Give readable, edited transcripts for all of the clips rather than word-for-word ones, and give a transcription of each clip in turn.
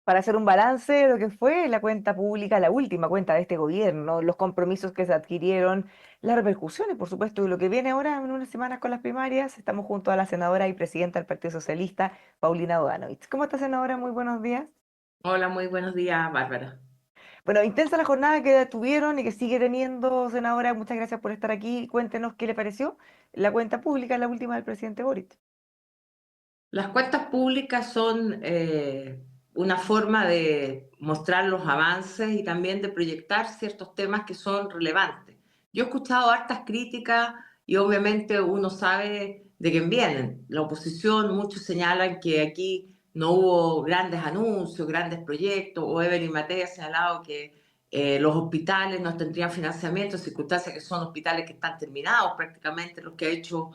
para hacer un balance de lo que fue la cuenta pública, la última cuenta de este gobierno, los compromisos que se adquirieron, las repercusiones, por supuesto, y lo que viene ahora en unas semanas con las primarias. Estamos junto a la senadora y presidenta del Partido Socialista, Paulina Bodanovich. ¿Cómo está, senadora? Muy buenos días. Hola, muy buenos días, Bárbara. Bueno, intensa la jornada que tuvieron y que sigue teniendo, senadora. Muchas gracias por estar aquí. Cuéntenos qué le pareció la cuenta pública, la última del presidente Boric. Las cuentas públicas son una forma de mostrar los avances y también de proyectar ciertos temas que son relevantes. Yo he escuchado hartas críticas y obviamente uno sabe de quién vienen. La oposición, muchos señalan que aquí no hubo grandes anuncios, grandes proyectos, o Evelyn Matei ha señalado que los hospitales no tendrían financiamiento, circunstancias que son hospitales que están terminados prácticamente, los que ha hecho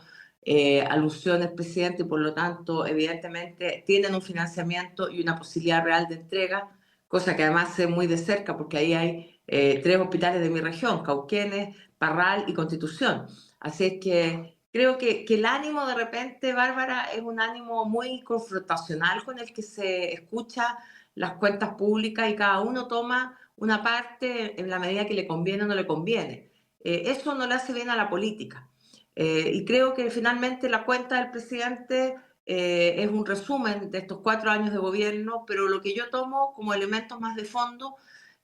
alusión el presidente y por lo tanto evidentemente tienen un financiamiento y una posibilidad real de entrega, cosa que además sé muy de cerca porque ahí hay tres hospitales de mi región, Cauquenes, Parral y Constitución. Así es que creo que el ánimo de repente, Bárbara, es un ánimo muy confrontacional con el que se escucha las cuentas públicas y cada uno toma una parte en la medida que le conviene o no le conviene. Eso no le hace bien a la política. Y creo que finalmente la cuenta del presidente es un resumen de estos 4 años de gobierno, pero lo que yo tomo como elementos más de fondo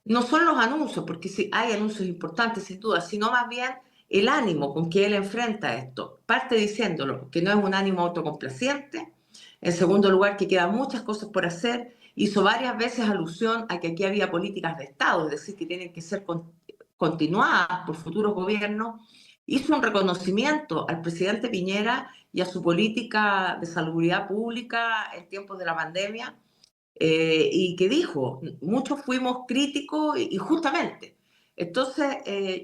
no son los anuncios, porque sí hay anuncios importantes sin duda, sino más bien el ánimo con que él enfrenta esto. Parte diciéndolo, que no es un ánimo autocomplaciente. En segundo lugar, que quedan muchas cosas por hacer. Hizo varias veces alusión a que aquí había políticas de Estado, es decir, que tienen que ser continuadas por futuros gobiernos. Hizo un reconocimiento al presidente Piñera y a su política de salubridad pública en tiempos de la pandemia, y que dijo, muchos fuimos críticos y justamente. Entonces,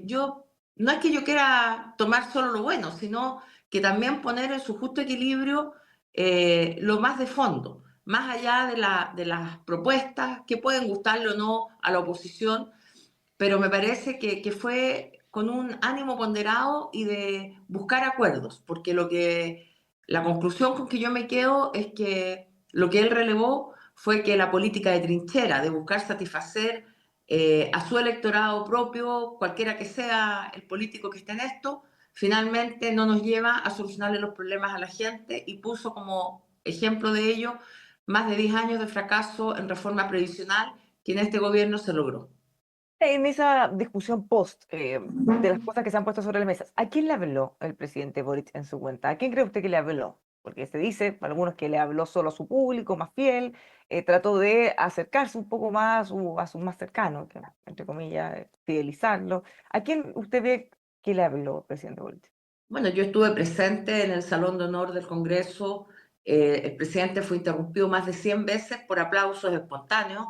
yo, no es que yo quiera tomar solo lo bueno, sino que también poner en su justo equilibrio lo más de fondo, más allá de las propuestas que pueden gustarle o no a la oposición, pero me parece que fue con un ánimo ponderado y de buscar acuerdos, porque la conclusión con que yo me quedo es que lo que él relevó fue que la política de trinchera, de buscar satisfacer a su electorado propio, cualquiera que sea el político que esté en esto, finalmente no nos lleva a solucionarle los problemas a la gente y puso como ejemplo de ello más de 10 años de fracaso en reforma previsional que en este gobierno se logró. En esa discusión post de las cosas que se han puesto sobre la mesa, ¿a quién le habló el presidente Boric en su cuenta? ¿A quién cree usted que le habló? Porque se dice, para algunos, que le habló solo a su público más fiel, trató de acercarse un poco más a su más cercano, que, entre comillas, fidelizarlo. ¿A quién usted ve que le habló el presidente Boric? Bueno, yo estuve presente en el Salón de Honor del Congreso. El presidente fue interrumpido más de 100 veces por aplausos espontáneos.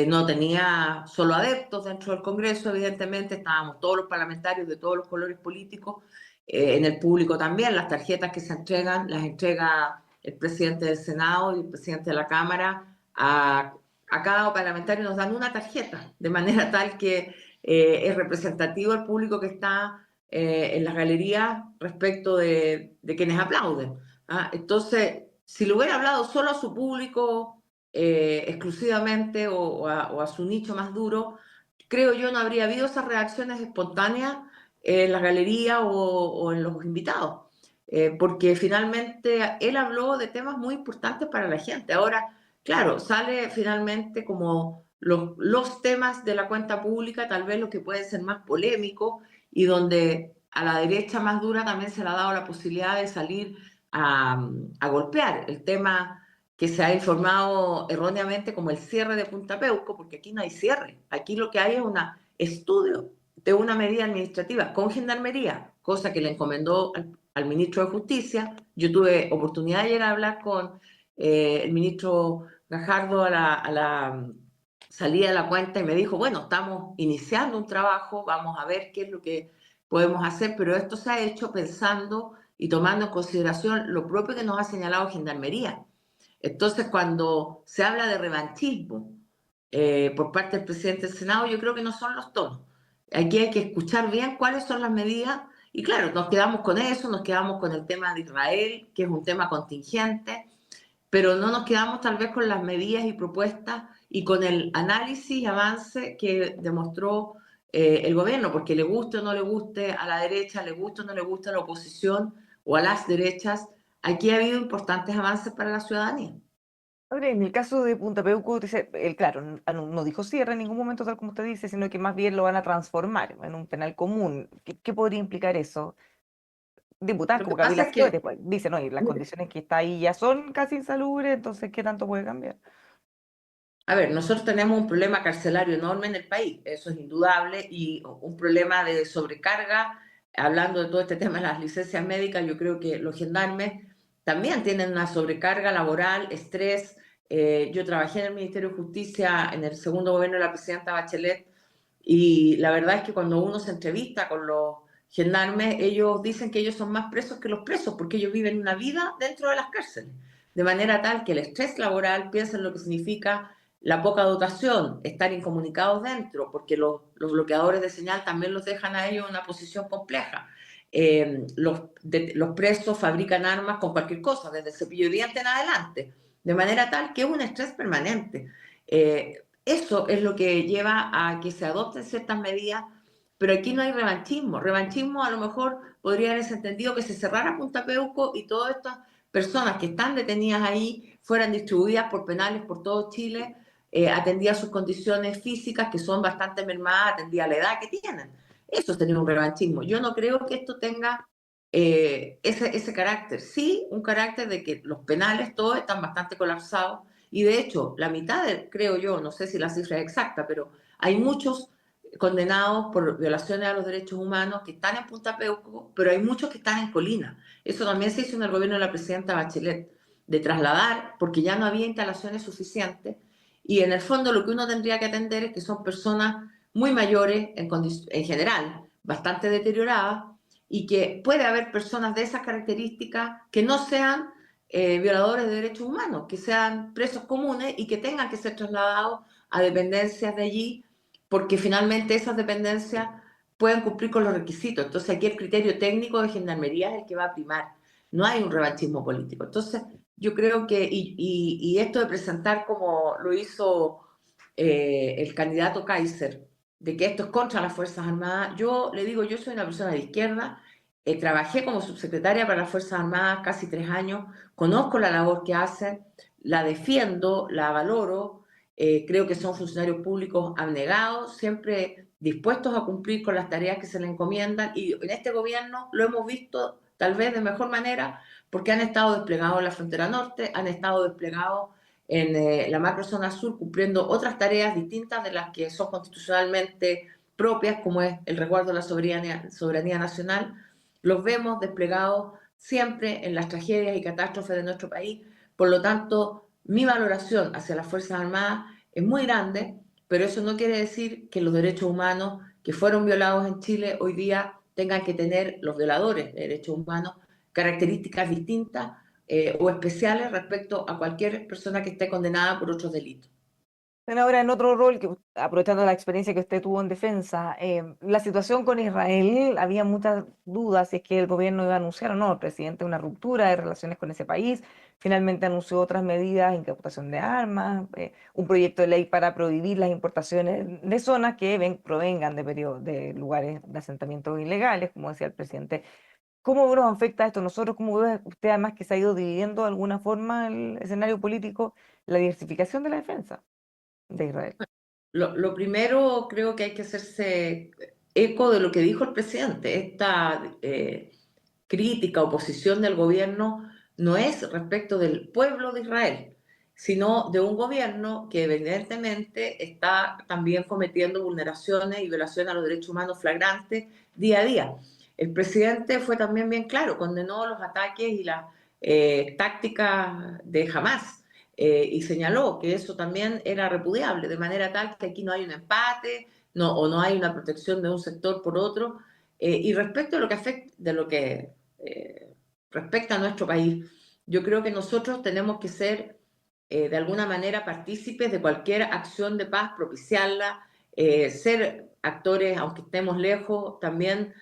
No tenía solo adeptos dentro del Congreso, evidentemente, estábamos todos los parlamentarios de todos los colores políticos, en el público también. Las tarjetas que se entregan las entrega el presidente del Senado y el presidente de la Cámara. A cada parlamentario nos dan una tarjeta, de manera tal que es representativo el público que está en las galerías respecto de quienes aplauden. ¿Ah? Entonces, si le hubiera hablado solo a su público exclusivamente o a su nicho más duro, creo yo no habría habido esas reacciones espontáneas en las galerías o en los invitados. Porque finalmente él habló de temas muy importantes para la gente. Ahora, claro, sale finalmente como los temas de la cuenta pública, tal vez los que pueden ser más polémicos, y donde a la derecha más dura también se le ha dado la posibilidad de salir a golpear el tema que se ha informado erróneamente como el cierre de Punta Peuco, porque aquí no hay cierre, aquí lo que hay es un estudio de una medida administrativa con gendarmería, cosa que le encomendó al ministro de Justicia. Yo tuve oportunidad de ayer a hablar con el ministro Gajardo a la salida de la cuenta y me dijo, bueno, estamos iniciando un trabajo, vamos a ver qué es lo que podemos hacer, pero esto se ha hecho pensando y tomando en consideración lo propio que nos ha señalado Gendarmería. Entonces, cuando se habla de revanchismo por parte del presidente del Senado, yo creo que no son los tonos. Aquí hay que escuchar bien cuáles son las medidas y claro, nos quedamos con eso, nos quedamos con el tema de Israel, que es un tema contingente, pero no nos quedamos tal vez con las medidas y propuestas y con el análisis y avance que demostró el gobierno, porque le guste o no le guste a la derecha, le guste o no le guste a la oposición o a las derechas, aquí ha habido importantes avances para la ciudadanía. Ahora, en el caso de Punta Peuco, dice, él, claro, no dijo cierre en ningún momento, tal como usted dice, sino que más bien lo van a transformar en un penal común. ¿Qué podría implicar eso? Diputadas Lo que como pasa Camila es que Flores, pues, dicen, oye, las condiciones que está ahí ya son casi insalubres, entonces, ¿qué tanto puede cambiar? a ver, nosotros tenemos un problema carcelario enorme en el país, eso es indudable, y un problema de sobrecarga. Hablando de todo este tema de las licencias médicas, yo creo que los gendarmes también tienen una sobrecarga laboral, estrés. Yo trabajé en el Ministerio de Justicia en el segundo gobierno de la presidenta Bachelet, y la verdad es que cuando uno se entrevista con los gendarmes, ellos dicen que ellos son más presos que los presos, porque ellos viven una vida dentro de las cárceles, de manera tal que el estrés laboral, piensen lo que significa la poca dotación, estar incomunicados dentro, porque los bloqueadores de señal también los dejan a ellos en una posición compleja. Los presos fabrican armas con cualquier cosa, desde el cepillo de dientes en adelante, de manera tal que es un estrés permanente. Eso es lo que lleva a que se adopten ciertas medidas, pero aquí no hay revanchismo. Revanchismo a lo mejor podría haberse entendido que se cerrara Punta Peuco y todas estas personas que están detenidas ahí fueran distribuidas por penales por todo Chile, atendía sus condiciones físicas que son bastante mermadas, atendía la edad que tienen. Eso sería un revanchismo. Yo no creo que esto tenga ese carácter. Sí, un carácter de que los penales todos están bastante colapsados y de hecho la mitad, creo yo, no sé si la cifra es exacta, pero hay muchos condenados por violaciones a los derechos humanos que están en Punta Peuco, pero hay muchos que están en Colina. Eso también se hizo en el gobierno de la presidenta Bachelet, de trasladar, porque ya no había instalaciones suficientes, y en el fondo lo que uno tendría que atender es que son personas muy mayores en general, bastante deterioradas, y que puede haber personas de esas características que no sean violadores de derechos humanos, que sean presos comunes y que tengan que ser trasladados a dependencias de allí, porque finalmente esas dependencias pueden cumplir con los requisitos. Entonces aquí el criterio técnico de gendarmería es el que va a primar, no hay un revanchismo político. Entonces yo creo que, y esto de presentar como lo hizo el candidato Kaiser, de que esto es contra las Fuerzas Armadas, yo le digo, yo soy una persona de izquierda, trabajé como subsecretaria para las Fuerzas Armadas casi 3 años, conozco la labor que hacen, la defiendo, la valoro, creo que son funcionarios públicos abnegados, siempre dispuestos a cumplir con las tareas que se les encomiendan, y en este gobierno lo hemos visto tal vez de mejor manera porque han estado desplegados en la frontera norte, han estado desplegados en la macrozona sur cumpliendo otras tareas distintas de las que son constitucionalmente propias, como es el resguardo de la soberanía nacional. Los vemos desplegados siempre en las tragedias y catástrofes de nuestro país. Por lo tanto, mi valoración hacia las Fuerzas Armadas es muy grande, pero eso no quiere decir que los derechos humanos que fueron violados en Chile hoy día tengan que tener los violadores de derechos humanos características distintas o especiales respecto a cualquier persona que esté condenada por otros delitos. Bueno, ahora en otro rol, que aprovechando la experiencia que usted tuvo en defensa, la situación con Israel, había muchas dudas si es que el gobierno iba a anunciar o no, el presidente, una ruptura de relaciones con ese país. Finalmente anunció otras medidas, incautación de armas, un proyecto de ley para prohibir las importaciones de zonas que provengan de lugares de asentamientos ilegales, como decía el presidente. ¿Cómo nos afecta esto? Nosotros, ¿cómo ve usted además que se ha ido dividiendo de alguna forma el escenario político, la diversificación de la defensa de Israel? Lo primero, creo que hay que hacerse eco de lo que dijo el presidente. Esta crítica, oposición del gobierno no es respecto del pueblo de Israel, sino de un gobierno que evidentemente está también cometiendo vulneraciones y violaciones a los derechos humanos flagrantes día a día. El presidente fue también bien claro, condenó los ataques y las tácticas de Hamas, y señaló que eso también era repudiable, de manera tal que aquí no hay un empate, no, o no hay una protección de un sector por otro. Y respecto a lo que, eh, respecta a nuestro país, yo creo que nosotros tenemos que ser de alguna manera partícipes de cualquier acción de paz, propiciarla, ser actores, aunque estemos lejos, también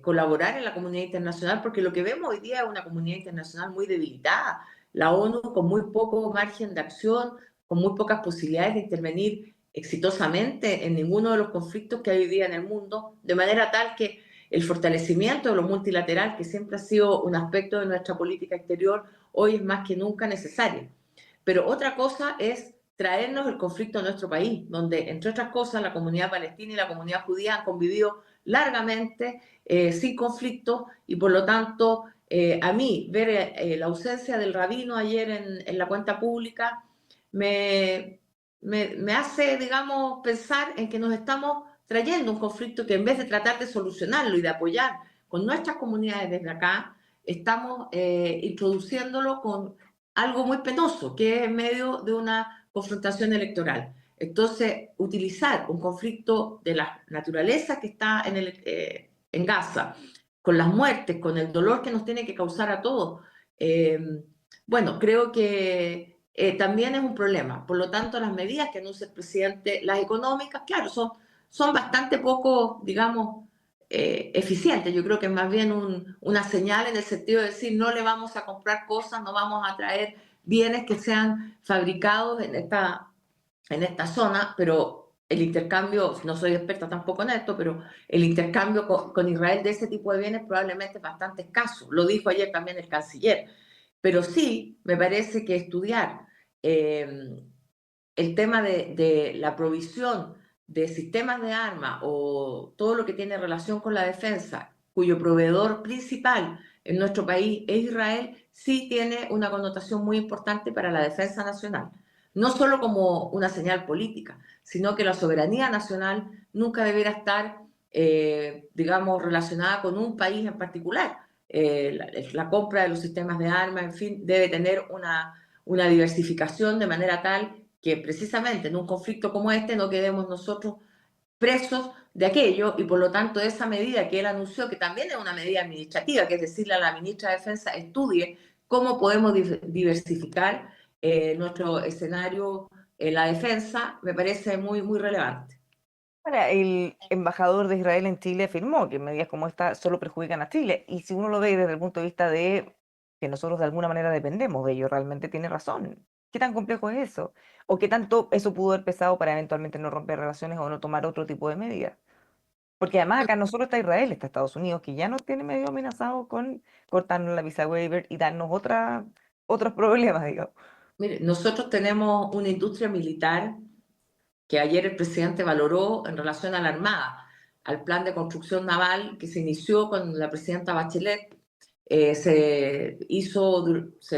colaborar en la comunidad internacional, porque lo que vemos hoy día es una comunidad internacional muy debilitada, la ONU con muy poco margen de acción, con muy pocas posibilidades de intervenir exitosamente en ninguno de los conflictos que hay hoy día en el mundo, de manera tal que el fortalecimiento de lo multilateral, que siempre ha sido un aspecto de nuestra política exterior, hoy es más que nunca necesario. Pero otra cosa es traernos el conflicto a nuestro país, donde, entre otras cosas, la comunidad palestina y la comunidad judía han convivido largamente, sin conflicto, y por lo tanto, a mí, ver la ausencia del rabino ayer en la cuenta pública me hace, digamos, pensar en que nos estamos trayendo un conflicto que, en vez de tratar de solucionarlo y de apoyar con nuestras comunidades desde acá, estamos introduciéndolo con algo muy penoso, que es en medio de una confrontación electoral. Entonces, utilizar un conflicto de la naturaleza que está en Gaza, con las muertes, con el dolor que nos tiene que causar a todos, eh, bueno, creo que también es un problema. Por lo tanto, las medidas que anuncia el presidente, las económicas, claro, son bastante poco, digamos, eficientes. Yo creo que es más bien una señal en el sentido de decir, no le vamos a comprar cosas, no vamos a traer bienes que sean fabricados en esta zona, pero el intercambio, no soy experta tampoco en esto, pero el intercambio con Israel de ese tipo de bienes probablemente es bastante escaso. Lo dijo ayer también el canciller. Pero sí, me parece que estudiar eh, el tema de la provisión de sistemas de armas o todo lo que tiene relación con la defensa, cuyo proveedor principal en nuestro país es Israel, sí tiene una connotación muy importante para la defensa nacional. No solo como una señal política, sino que la soberanía nacional nunca deberá estar, digamos, relacionada con un país en particular. La compra de los sistemas de armas, en fin, debe tener una diversificación de manera tal que precisamente en un conflicto como este no quedemos nosotros presos de aquello, y por lo tanto esa medida que él anunció, que también es una medida administrativa, que es decirle a la ministra de Defensa, estudie cómo podemos diversificar nuestro escenario en la defensa, me parece muy, muy relevante. Ahora, el embajador de Israel en Chile afirmó que medidas como esta solo perjudican a Chile. Y si uno lo ve desde el punto de vista de que nosotros de alguna manera dependemos de ello, realmente tiene razón. ¿Qué tan complejo es eso? ¿O qué tanto eso pudo haber pesado para eventualmente no romper relaciones o no tomar otro tipo de medidas? Porque además acá no solo está Israel, está Estados Unidos, que ya nos tiene medio amenazado con cortarnos la visa waiver y darnos otros problemas, digamos. Mire, nosotros tenemos una industria militar que ayer el presidente valoró en relación a la Armada, al plan de construcción naval que se inició con la presidenta Bachelet.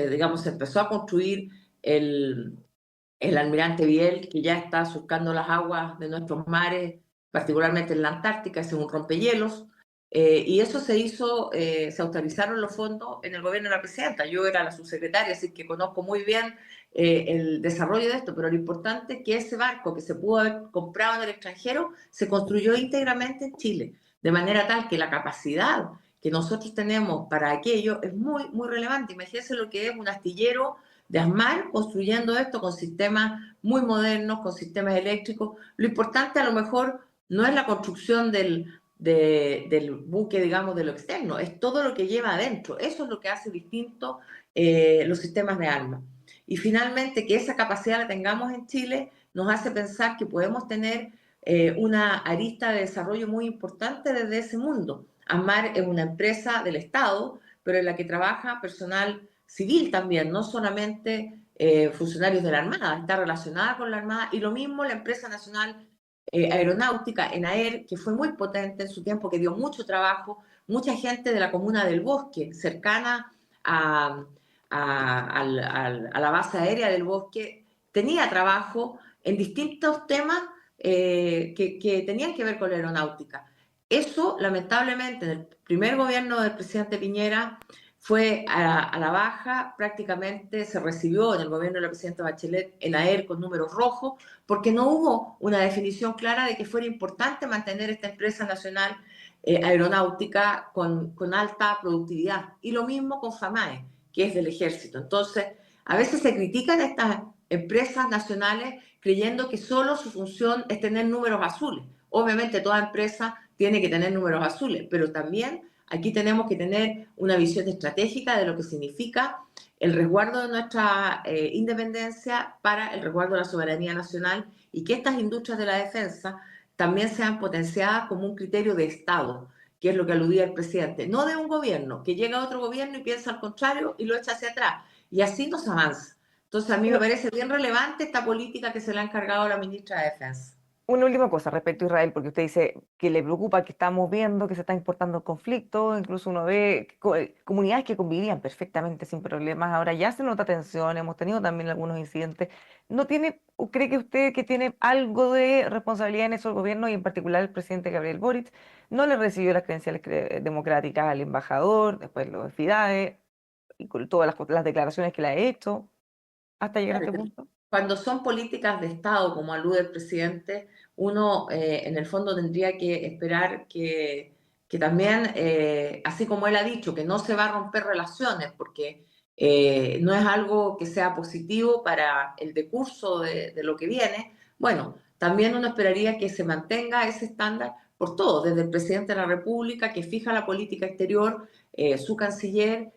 Digamos, se empezó a construir el, el almirante Biel, que ya está surcando las aguas de nuestros mares, particularmente en la Antártica, es un rompehielos. Y eso se hizo, se autorizaron los fondos en el gobierno de la presidenta. Yo era la subsecretaria, así que conozco muy bien el desarrollo de esto, pero lo importante es que ese barco que se pudo haber comprado en el extranjero se construyó íntegramente en Chile, de manera tal que la capacidad que nosotros tenemos para aquello es muy, muy relevante. Imagínense lo que es un astillero de ASMAR construyendo esto con sistemas muy modernos, con sistemas eléctricos. Lo importante a lo mejor no es la construcción del buque, digamos, de lo externo, es todo lo que lleva adentro. Eso es lo que hace distinto los sistemas de armas. Y finalmente, que esa capacidad la tengamos en Chile nos hace pensar que podemos tener una arista de desarrollo muy importante desde ese mundo. ASMAR es una empresa del Estado, pero en la que trabaja personal civil también, no solamente funcionarios de la Armada, está relacionada con la Armada, y lo mismo la empresa nacional aeronáutica, ENAER, que fue muy potente en su tiempo, que dio mucho trabajo, mucha gente de la comuna del Bosque, cercana a la base aérea del Bosque, tenía trabajo en distintos temas que tenían que ver con la aeronáutica. Eso, lamentablemente, en el primer gobierno del presidente Piñera fue a la baja, prácticamente se recibió en el gobierno de la presidenta Bachelet en AER con números rojos, porque no hubo una definición clara de que fuera importante mantener esta empresa nacional aeronáutica con alta productividad. Y lo mismo con FAMAE, que es del ejército. Entonces, a veces se critican estas empresas nacionales creyendo que solo su función es tener números azules. Obviamente toda empresa tiene que tener números azules, pero también Aquí tenemos que tener una visión estratégica de lo que significa el resguardo de nuestra independencia para el resguardo de la soberanía nacional y que estas industrias de la defensa también sean potenciadas como un criterio de Estado, que es lo que aludía el presidente, no de un gobierno, que llega a otro gobierno y piensa al contrario y lo echa hacia atrás. Y así no se avanza. Entonces a mí me parece bien relevante esta política que se le ha encargado a la ministra de Defensa. Una última cosa respecto a Israel, porque usted dice que le preocupa que estamos viendo que se está importando el conflicto, incluso uno ve comunidades que convivían perfectamente sin problemas, ahora ya se nota tensión, hemos tenido también algunos incidentes. ¿No tiene, o cree que usted que tiene algo de responsabilidad en eso el gobierno y en particular el presidente Gabriel Boric? No le recibió las credenciales democráticas al embajador, después lo de FIDAE, y con todas las declaraciones que le ha hecho hasta llegar a Claro, este punto. cuando son políticas de Estado, como alude el presidente, uno en el fondo tendría que esperar que también, así como él ha dicho, que no se va a romper relaciones, porque no es algo que sea positivo para el decurso de lo que viene, bueno, también uno esperaría que se mantenga ese estándar por todo, desde el presidente de la República, que fija la política exterior, su canciller,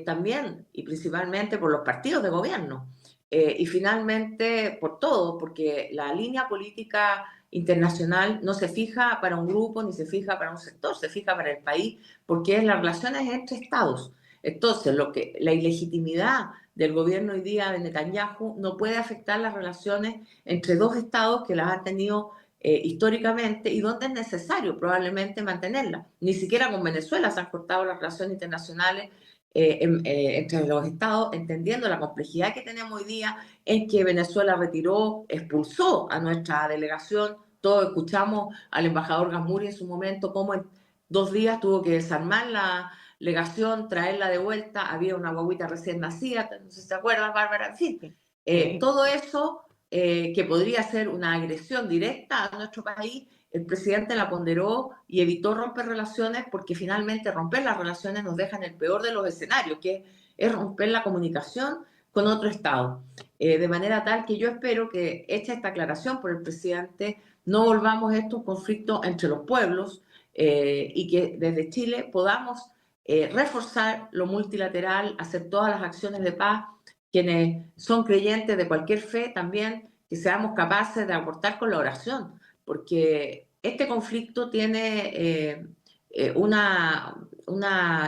también y principalmente por los partidos de gobierno. Y finalmente, por todo, porque la línea política internacional no se fija para un grupo ni se fija para un sector, se fija para el país, porque es las relaciones entre estados. Entonces, la ilegitimidad del gobierno hoy día de Netanyahu no puede afectar las relaciones entre dos estados que las han tenido históricamente y donde es necesario probablemente mantenerlas. Ni siquiera con Venezuela se han cortado las relaciones internacionales entre los estados, entendiendo la complejidad que tenemos hoy día en que Venezuela retiró, expulsó a nuestra delegación. Todos escuchamos al embajador Gasmuri en su momento, cómo en 2 días tuvo que desarmar la legación, traerla de vuelta, había una guaguita recién nacida, no sé si te acuerdas, Bárbara, en fin, Sí. Sí. todo eso que podría ser una agresión directa a nuestro país, el presidente la ponderó y evitó romper relaciones porque finalmente romper las relaciones nos deja en el peor de los escenarios, que es romper la comunicación con otro Estado. De manera tal que yo espero que, hecha esta aclaración por el presidente, no volvamos esto un conflicto entre los pueblos y que desde Chile podamos reforzar lo multilateral, hacer todas las acciones de paz. Quienes son creyentes de cualquier fe también, que seamos capaces de aportar con la oración, porque este conflicto tiene un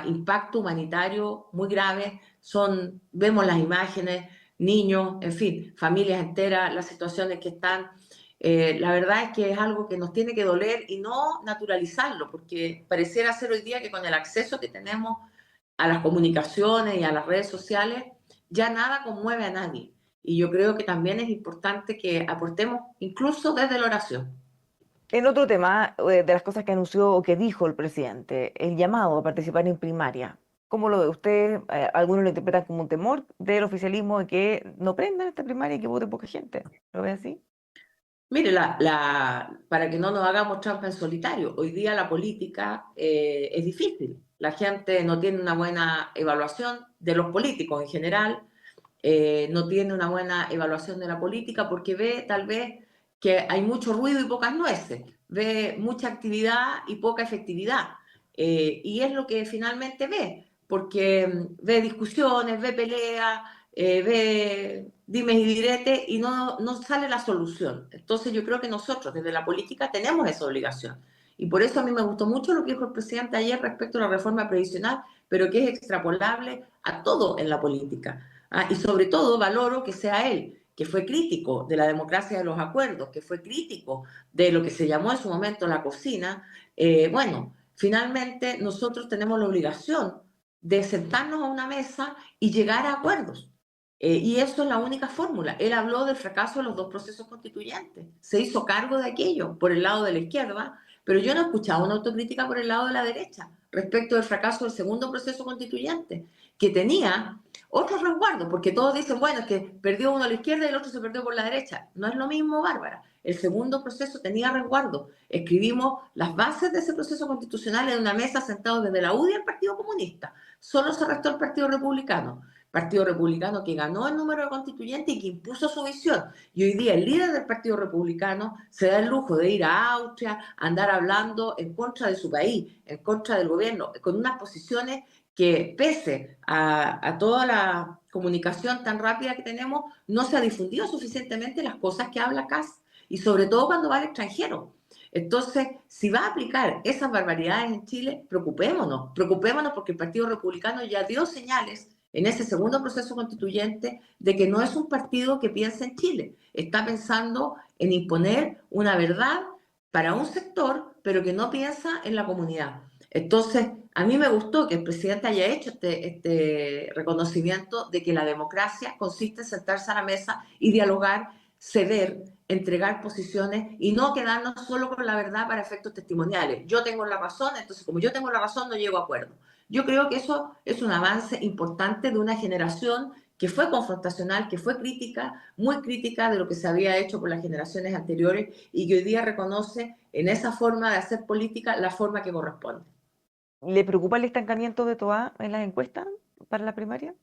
impacto humanitario muy grave. Vemos las imágenes, niños, en fin, familias enteras, las situaciones que están. La verdad es que es algo que nos tiene que doler y no naturalizarlo, porque pareciera ser hoy día que con el acceso que tenemos a las comunicaciones y a las redes sociales, ya nada conmueve a nadie. Y yo creo que también es importante que aportemos incluso desde la oración. En otro tema, de las cosas que anunció o que dijo el presidente, el llamado a participar en primaria. ¿Cómo lo ve usted? Algunos lo interpretan como un temor del oficialismo de que no prendan esta primaria y que vote poca gente. ¿Lo ve así? Mire, para que no nos hagamos trampa en solitario, hoy día la política es difícil. La gente no tiene una buena evaluación de los políticos en general, no tiene una buena evaluación de la política porque ve tal vez que hay mucho ruido y pocas nueces, ve mucha actividad y poca efectividad. Y es lo que finalmente ve, porque ve discusiones, ve peleas, ve dimes y diretes y no sale la solución. Entonces yo creo que nosotros desde la política tenemos esa obligación. Y por eso a mí me gustó mucho lo que dijo el presidente ayer respecto a la reforma previsional, pero que es extrapolable a todo en la política. Y sobre todo valoro que sea él, que fue crítico de la democracia de los acuerdos, que fue crítico de lo que se llamó en su momento la cocina. Bueno, finalmente nosotros tenemos la obligación de sentarnos a una mesa y llegar a acuerdos. Y eso es la única fórmula. Él habló del fracaso de los dos procesos constituyentes. Se hizo cargo de aquello por el lado de la izquierda, pero yo no he escuchado una autocrítica por el lado de la derecha respecto del fracaso del segundo proceso constituyente, que tenía otro resguardo, porque todos dicen, bueno, es que perdió uno a la izquierda y el otro se perdió por la derecha. No es lo mismo, Bárbara. El segundo proceso tenía resguardo. Escribimos las bases de ese proceso constitucional en una mesa sentados desde la UDI y el Partido Comunista. Solo se restó el Partido Republicano. Partido Republicano que ganó el número de constituyentes y que impuso su visión. Y hoy día el líder del Partido Republicano se da el lujo de ir a Austria, andar hablando en contra de su país, en contra del gobierno, con unas posiciones que pese a toda la comunicación tan rápida que tenemos, no se ha difundido suficientemente las cosas que habla Kast, y sobre todo cuando va al extranjero. Entonces, si va a aplicar esas barbaridades en Chile, preocupémonos porque el Partido Republicano ya dio señales en ese segundo proceso constituyente de que no es un partido que piensa en Chile, está pensando en imponer una verdad para un sector, pero que no piensa en la comunidad. Entonces, a mí me gustó que el presidente haya hecho este reconocimiento de que la democracia consiste en sentarse a la mesa y dialogar, ceder, entregar posiciones y no quedarnos solo con la verdad para efectos testimoniales. Yo tengo la razón, entonces como yo tengo la razón no llego a acuerdo. Yo creo que eso es un avance importante de una generación que fue confrontacional, que fue crítica, muy crítica de lo que se había hecho por las generaciones anteriores y que hoy día reconoce en esa forma de hacer política la forma que corresponde. ¿Le preocupa el estancamiento de Toa en las encuestas para la primaria?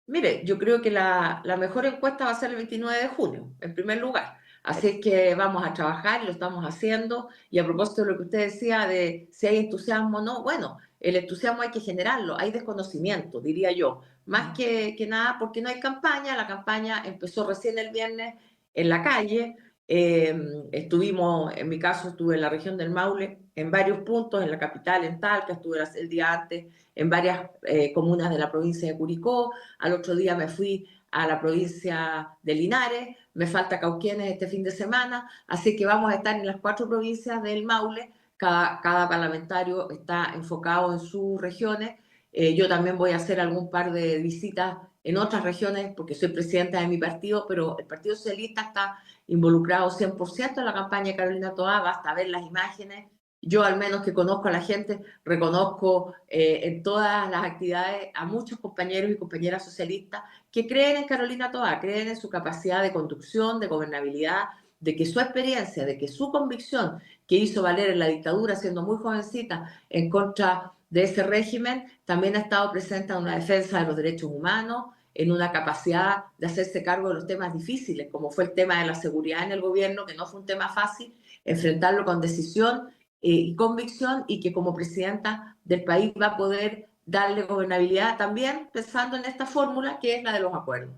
Mire, yo creo que la mejor encuesta va a ser el 29 de junio, en primer lugar. Así es que vamos a trabajar y lo estamos haciendo. Y a propósito de lo que usted decía de si hay entusiasmo o no, bueno, el entusiasmo hay que generarlo, hay desconocimiento, diría yo. Más que nada porque no hay campaña, la campaña empezó recién el viernes en la calle. Estuvimos, en mi caso, estuve en la región del Maule, en varios puntos, en la capital, en Talca, estuve el día antes en varias comunas de la provincia de Curicó. Al otro día me fui a la provincia de Linares, me falta Cauquenes este fin de semana, así que vamos a estar en las 4 provincias del Maule, cada parlamentario está enfocado en sus regiones. Yo también voy a hacer algún par de visitas en otras regiones porque soy presidenta de mi partido, pero el Partido Socialista está involucrado 100% en la campaña de Carolina Toá, basta ver las imágenes. Yo, al menos que conozco a la gente, reconozco en todas las actividades a muchos compañeros y compañeras socialistas que creen en Carolina Toá, creen en su capacidad de conducción, de gobernabilidad, de que su experiencia, de que su convicción que hizo valer en la dictadura siendo muy jovencita en contra de ese régimen, también ha estado presente en una defensa de los derechos humanos, en una capacidad de hacerse cargo de los temas difíciles, como fue el tema de la seguridad en el gobierno, que no fue un tema fácil, enfrentarlo con decisión y convicción, y que como presidenta del país va a poder darle gobernabilidad también pensando en esta fórmula que es la de los acuerdos.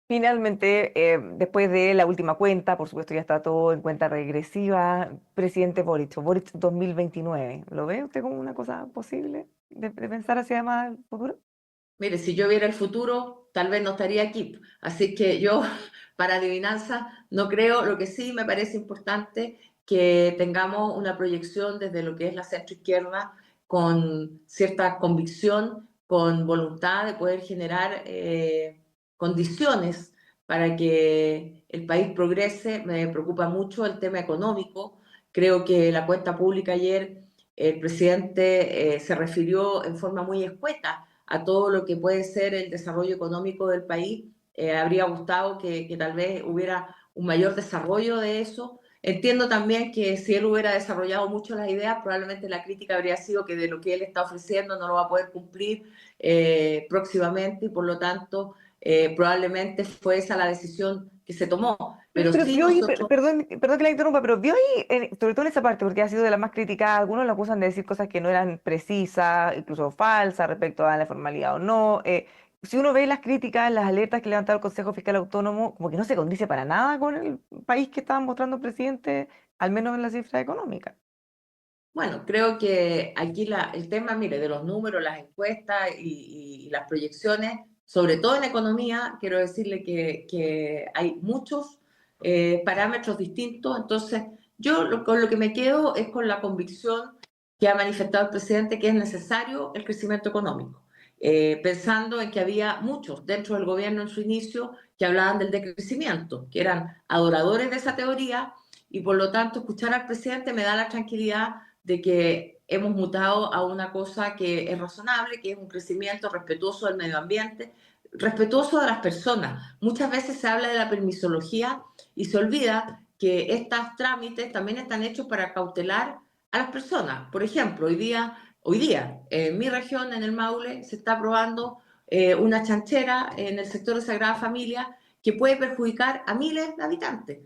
Finalmente, después de la última cuenta, por supuesto ya está todo en cuenta regresiva, presidente Boric, o Boric 2029, ¿lo ve usted como una cosa posible de pensar hacia más el futuro? Mire, si yo viera el futuro, tal vez no estaría aquí. Así que yo, para adivinanza, no creo. Lo que sí me parece importante que tengamos una proyección desde lo que es la centroizquierda con cierta convicción, con voluntad de poder generar condiciones para que el país progrese. Me preocupa mucho el tema económico. Creo que la cuenta pública ayer, el presidente se refirió en forma muy escueta a todo lo que puede ser el desarrollo económico del país. Habría gustado que tal vez hubiera un mayor desarrollo de eso. Entiendo también que si él hubiera desarrollado mucho las ideas, probablemente la crítica habría sido que de lo que él está ofreciendo no lo va a poder cumplir próximamente, y por lo tanto probablemente fue esa la decisión que se tomó. Pero Pero sí vio ahí, nosotros. perdón que la interrumpa, pero vio ahí, sobre todo en esa parte, porque ha sido de las más criticadas, algunos la acusan de decir cosas que no eran precisas, incluso falsas respecto a la formalidad o no. Si uno ve las críticas, las alertas que levantaba el Consejo Fiscal Autónomo, como que no se condice para nada con el país que estaba mostrando el presidente, al menos en la cifra económica. Bueno, creo que aquí el tema, mire, de los números, las encuestas y las proyecciones, sobre todo en economía, quiero decirle que hay muchos parámetros distintos. Entonces, yo con lo que me quedo es con la convicción que ha manifestado el presidente que es necesario el crecimiento económico, pensando en que había muchos dentro del gobierno en su inicio que hablaban del decrecimiento, que eran adoradores de esa teoría, y por lo tanto escuchar al presidente me da la tranquilidad de que hemos mutado a una cosa que es razonable, que es un crecimiento respetuoso del medio ambiente, respetuoso de las personas. Muchas veces se habla de la permisología y se olvida que estos trámites también están hechos para cautelar a las personas. Por ejemplo, hoy día en mi región, en el Maule, se está aprobando una chanchera en el sector de Sagrada Familia que puede perjudicar a miles de habitantes,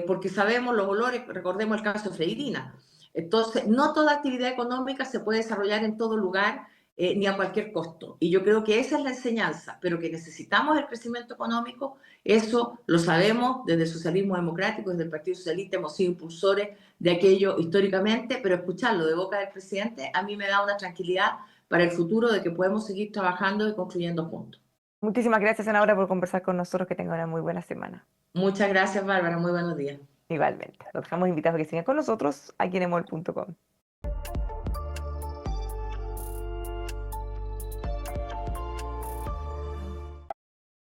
porque sabemos los olores, recordemos el caso de Freirina. Entonces, no toda actividad económica se puede desarrollar en todo lugar ni a cualquier costo. Y yo creo que esa es la enseñanza, pero que necesitamos el crecimiento económico, eso lo sabemos desde el socialismo democrático, desde el Partido Socialista hemos sido impulsores de aquello históricamente, pero escucharlo de boca del presidente a mí me da una tranquilidad para el futuro de que podemos seguir trabajando y construyendo juntos. Muchísimas gracias, senadora, por conversar con nosotros. Que tenga una muy buena semana. Muchas gracias, Bárbara. Muy buenos días. Igualmente. Los dejamos invitados a que sigan con nosotros aquí en emol.com.